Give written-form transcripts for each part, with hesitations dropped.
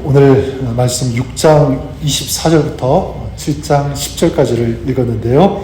오늘 말씀 6장 24절부터 7장 10절까지를 읽었는데요.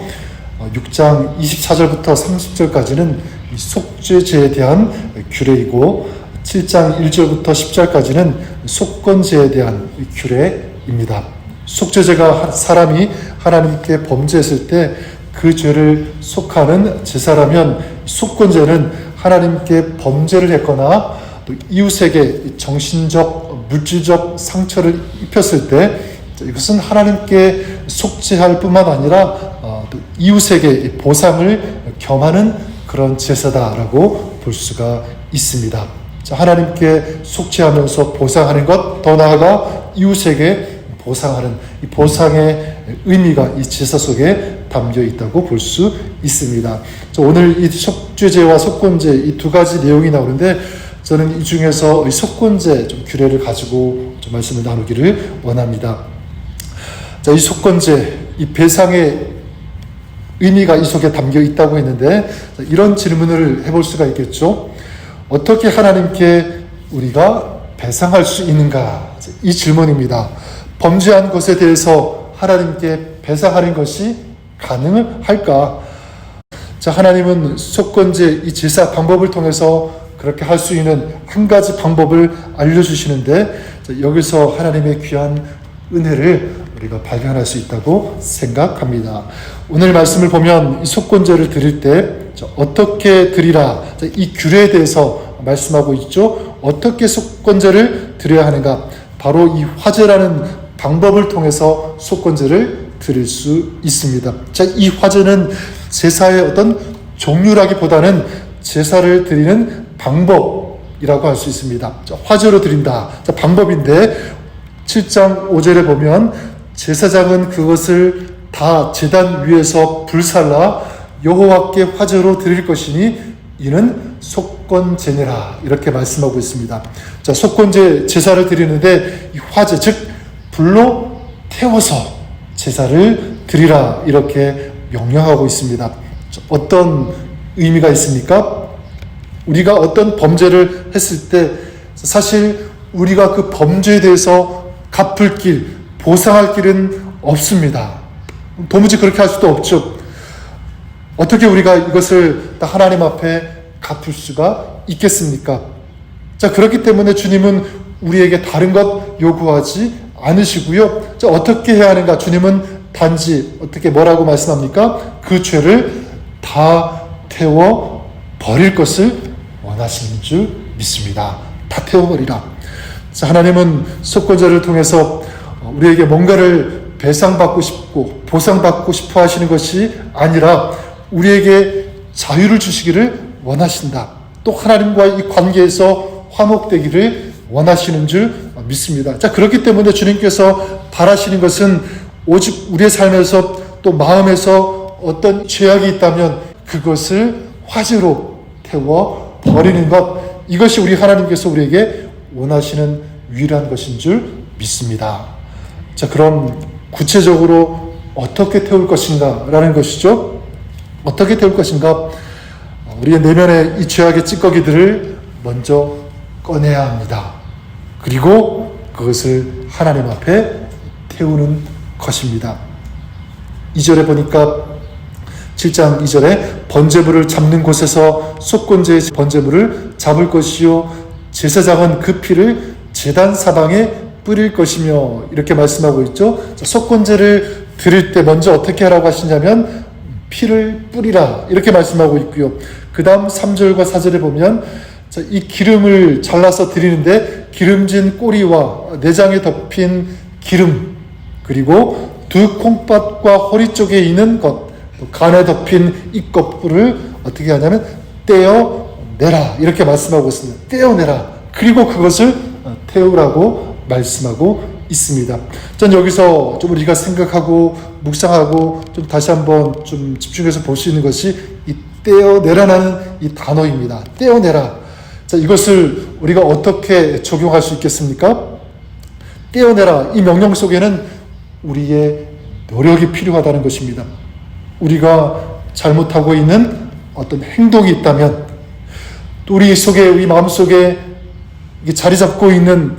6장 24절부터 30절까지는 속죄제에 대한 규례이고 7장 1절부터 10절까지는 속건제에 대한 규례입니다. 속죄제가 사람이 하나님께 범죄했을 때 그 죄를 속하는 제사라면, 속건제는 하나님께 범죄를 했거나 또 이웃에게 정신적, 물질적 상처를 입혔을 때 이것은 하나님께 속죄할 뿐만 아니라 또 이웃에게 보상을 겸하는 그런 제사다라고 볼 수가 있습니다. 하나님께 속죄하면서 보상하는 것, 더 나아가 이웃에게 보상하는 이 보상의 의미가 이 제사 속에 담겨 있다고 볼 수 있습니다. 오늘 이 속죄제와 속건제 이 두 가지 내용이 나오는데, 저는 이 중에서 이 속건제 좀 규례를 가지고 좀 말씀을 나누기를 원합니다. 이 속건제, 이 배상의 의미가 이 속에 담겨 있다고 했는데, 이런 질문을 해볼 수가 있겠죠. 어떻게 하나님께 우리가 배상할 수 있는가? 이 질문입니다. 범죄한 것에 대해서 하나님께 배상하는 것이 가능할까? 하나님은 속건제 이 제사 방법을 통해서 그렇게 할 수 있는 한 가지 방법을 알려주시는데, 여기서 하나님의 귀한 은혜를 우리가 발견할 수 있다고 생각합니다. 오늘 말씀을 보면 이 속건제를 드릴 때 어떻게 드리라, 이 규례에 대해서 말씀하고 있죠. 어떻게 속건제를 드려야 하는가? 바로 이 화제라는 방법을 통해서 속건제를 드릴 수 있습니다. 이 화제는 제사의 어떤 종류라기보다는 제사를 드리는 방법이라고 할 수 있습니다. 화제로 드린다. 방법인데 7장 5절에 보면 제사장은 그것을 다 제단 위에서 불살라 여호와께 화제로 드릴 것이니 이는 속건제니라, 이렇게 말씀하고 있습니다. 속건제 제사를 드리는데 이 화제, 즉 불로 태워서 제사를 드리라, 이렇게 명령하고 있습니다. 어떤 의미가 있습니까? 우리가 어떤 범죄를 했을 때 사실 우리가 그 범죄에 대해서 갚을 길, 보상할 길은 없습니다. 도무지 그렇게 할 수도 없죠. 어떻게 우리가 이것을 하나님 앞에 갚을 수가 있겠습니까? 그렇기 때문에 주님은 우리에게 다른 것 요구하지 않으시고요. 어떻게 해야 하는가? 주님은 단지 어떻게 뭐라고 말씀합니까? 그 죄를 다 태워 버릴 것을 원하시는 줄 믿습니다. 다 태워버리라. 하나님은 속건제를 통해서 우리에게 뭔가를 배상받고 싶고 보상받고 싶어 하시는 것이 아니라 우리에게 자유를 주시기를 원하신다. 또 하나님과의 이 관계에서 화목되기를 원하시는 줄 믿습니다. 그렇기 때문에 주님께서 바라시는 것은 오직 우리의 삶에서 또 마음에서 어떤 죄악이 있다면 그것을 화제로 태워 버리는 것, 이것이 우리 하나님께서 우리에게 원하시는 유일한 것인 줄 믿습니다. 그럼 구체적으로 어떻게 태울 것인가 라는 것이죠. 어떻게 태울 것인가? 우리의 내면의 이 죄악의 찌꺼기들을 먼저 꺼내야 합니다. 그리고 그것을 하나님 앞에 태우는 것입니다. 2절에 보니까 7장 2절에 번제물을 잡는 곳에서 속건제의 번제물을 잡을 것이요 제사장은 그 피를 제단 사방에 뿌릴 것이며, 이렇게 말씀하고 있죠. 속건제를 드릴 때 먼저 어떻게 하라고 하시냐면 피를 뿌리라, 이렇게 말씀하고 있고요. 그 다음 3절과 4절에 보면 이 기름을 잘라서 드리는데 기름진 꼬리와 내장에 덮인 기름, 그리고 두 콩팥과 허리 쪽에 있는 것, 또 간에 덮인 이 껍질을 어떻게 하냐면 떼어내라, 이렇게 말씀하고 있습니다. 떼어내라. 그리고 그것을 태우라고 말씀하고 있습니다. 전 여기서 좀 우리가 생각하고 묵상하고 좀 다시 한번 좀 집중해서 볼 수 있는 것이 이 떼어내라라는 이 단어입니다. 떼어내라. 이것을 우리가 어떻게 적용할 수 있겠습니까? 떼어내라. 이 명령 속에는 우리의 노력이 필요하다는 것입니다. 우리가 잘못하고 있는 어떤 행동이 있다면, 또 우리 속에, 우리 마음속에 자리 잡고 있는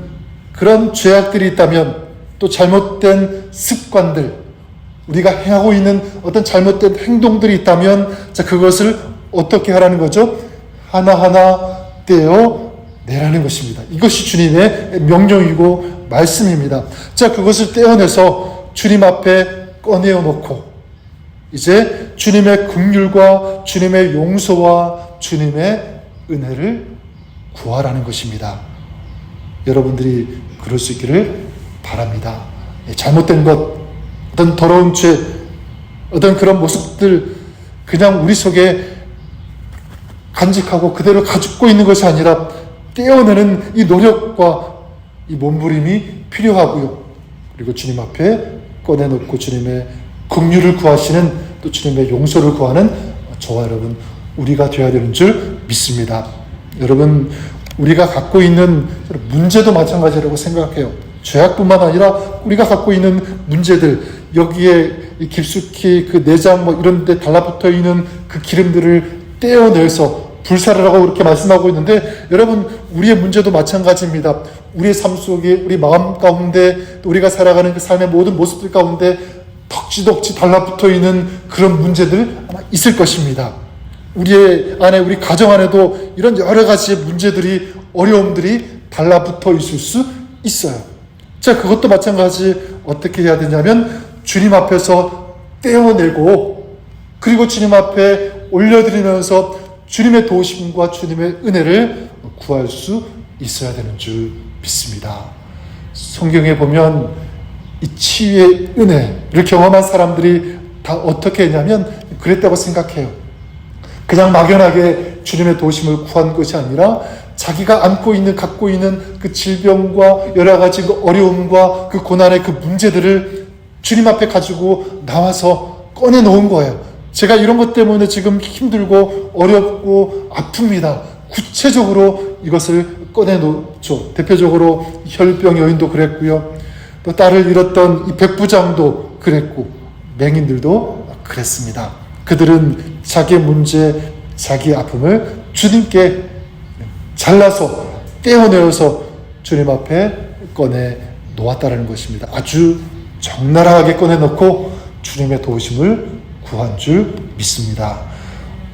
그런 죄악들이 있다면, 또 잘못된 습관들, 우리가 행하고 있는 어떤 잘못된 행동들이 있다면, 자, 그것을 어떻게 하라는 거죠? 하나하나 떼어내라는 것입니다. 이것이 주님의 명령이고 말씀입니다. 자, 그것을 떼어내서 주님 앞에 꺼내어 놓고, 이제 주님의 긍휼과 주님의 용서와 주님의 은혜를 구하라는 것입니다. 여러분들이 그럴 수 있기를 바랍니다. 잘못된 것, 어떤 더러운 죄, 어떤 그런 모습들 그냥 우리 속에 간직하고 그대로 가지고 있는 것이 아니라 떼어내는 이 노력과 이 몸부림이 필요하고요. 그리고 주님 앞에 꺼내놓고 주님의 긍휼을 구하시는, 또 주님의 용서를 구하는 저와 여러분, 우리가 되어야 되는 줄 믿습니다. 여러분, 우리가 갖고 있는 문제도 마찬가지라고 생각해요. 죄악뿐만 아니라 우리가 갖고 있는 문제들, 여기에 깊숙이 그 내장 이런 데 달라붙어 있는 그 기름들을 떼어내서 불사르라고 그렇게 말씀하고 있는데, 여러분, 우리의 문제도 마찬가지입니다. 우리의 삶 속에, 우리 마음 가운데, 또 우리가 살아가는 그 삶의 모든 모습들 가운데 덕지덕지 달라붙어 있는 그런 문제들 아마 있을 것입니다. 우리의 안에, 우리 가정 안에도 이런 여러 가지의 문제들이, 어려움들이 달라붙어 있을 수 있어요. 자, 그것도 마찬가지 어떻게 해야 되냐면 주님 앞에서 떼어내고, 그리고 주님 앞에 올려드리면서 주님의 도우심과 주님의 은혜를 구할 수 있어야 되는 줄 믿습니다. 성경에 보면 이 치유의 은혜를 경험한 사람들이 다 어떻게 했냐면 그랬다고 생각해요. 그냥 막연하게 주님의 도우심을 구한 것이 아니라 자기가 안고 있는, 갖고 있는 그 질병과 여러 가지 그 어려움과 그 고난의 그 문제들을 주님 앞에 가지고 나와서 꺼내놓은 거예요. 제가 이런 것 때문에 지금 힘들고 어렵고 아픕니다. 구체적으로 이것을 꺼내놓죠. 대표적으로 혈병 여인도 그랬고요. 또 딸을 잃었던 이 백부장도 그랬고, 맹인들도 그랬습니다. 그들은 자기의 문제, 자기의 아픔을 주님께 잘라서 떼어내어서 주님 앞에 꺼내 놓았다는 것입니다. 아주 적나라하게 꺼내놓고 주님의 도우심을 구한 줄 믿습니다.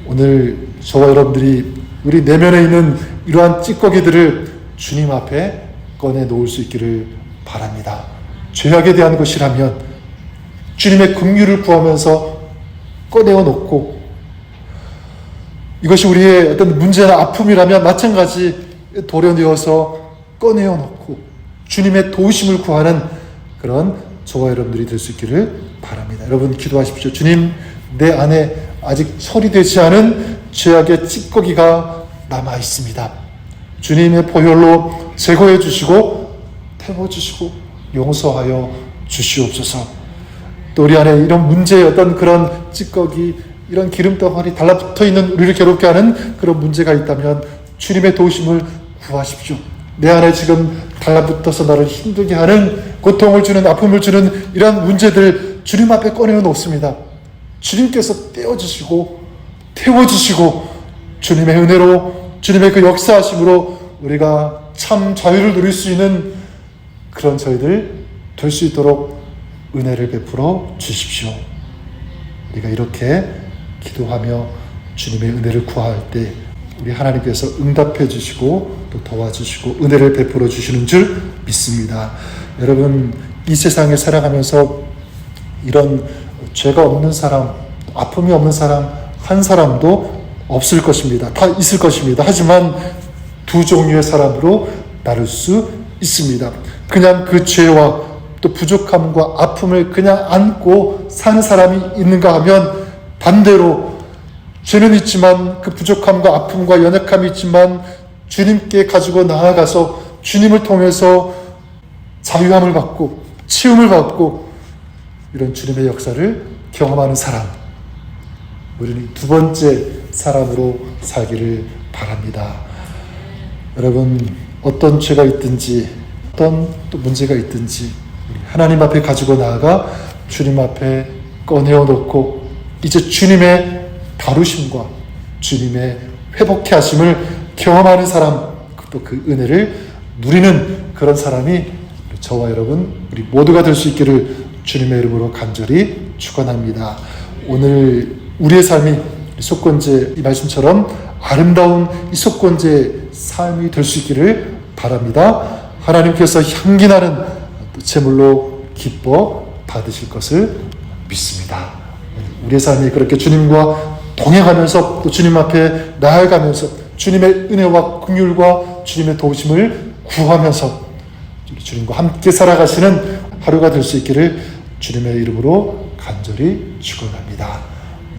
오늘 저와 여러분들이 우리 내면에 있는 이러한 찌꺼기들을 주님 앞에 꺼내 놓을 수 있기를 바랍니다. 죄악에 대한 것이라면 주님의 긍휼을 구하면서 꺼내어 놓고, 이것이 우리의 어떤 문제나 아픔이라면 마찬가지 도려내어서 꺼내어 놓고 주님의 도우심을 구하는 그런 저와 여러분들이 될 수 있기를 바랍니다. 여러분, 기도하십시오. 주님, 내 안에 아직 처리되지 않은 죄악의 찌꺼기가 남아 있습니다. 주님의 보혈로 제거해 주시고 태워주시고 용서하여 주시옵소서. 또 우리 안에 이런 문제의 어떤 그런 찌꺼기, 이런 기름덩어리 달라붙어 있는 우리를 괴롭게 하는 그런 문제가 있다면 주님의 도우심을 구하십시오. 내 안에 지금 달라붙어서 나를 힘들게 하는, 고통을 주는, 아픔을 주는 이런 문제들 주님 앞에 꺼내어 놓습니다. 주님께서 떼어주시고 태워주시고 주님의 은혜로, 주님의 그 역사하심으로 우리가 참 자유를 누릴 수 있는 그런 저희들 될 수 있도록 은혜를 베풀어 주십시오. 우리가 이렇게 기도하며 주님의 은혜를 구할 때 우리 하나님께서 응답해 주시고 또 도와주시고 은혜를 베풀어 주시는 줄 믿습니다. 여러분, 이 세상에 살아가면서 이런 죄가 없는 사람, 아픔이 없는 사람 한 사람도 없을 것입니다. 다 있을 것입니다. 하지만 두 종류의 사람으로 나눌 수 있습니다. 그냥 그 죄와 또 부족함과 아픔을 그냥 안고 사는 사람이 있는가 하면, 반대로 죄는 있지만 그 부족함과 아픔과 연약함이 있지만 주님께 가지고 나아가서 주님을 통해서 자유함을 받고 치움을 받고 이런 주님의 역사를 경험하는 사람, 우리는 두 번째 사람으로 살기를 바랍니다. 여러분, 어떤 죄가 있든지 어떤 또 문제가 있든지 하나님 앞에 가지고 나아가 주님 앞에 꺼내어 놓고 이제 주님의 다루심과 주님의 회복케 하심을 경험하는 사람, 또 그 은혜를 누리는 그런 사람이 저와 여러분 우리 모두가 될 수 있기를 주님의 이름으로 간절히 축원합니다. 오늘 우리의 삶이 속건제 이 말씀처럼 아름다운 이 속건제 삶이 될 수 있기를 바랍니다. 하나님께서 향기나는 제물로 기뻐 받으실 것을 믿습니다. 우리의 삶이 그렇게 주님과 동행하면서 또 주님 앞에 나아가면서 주님의 은혜와 긍휼과 주님의 도우심을 구하면서 주님과 함께 살아가시는 하루가 될 수 있기를 주님의 이름으로 간절히 축원합니다.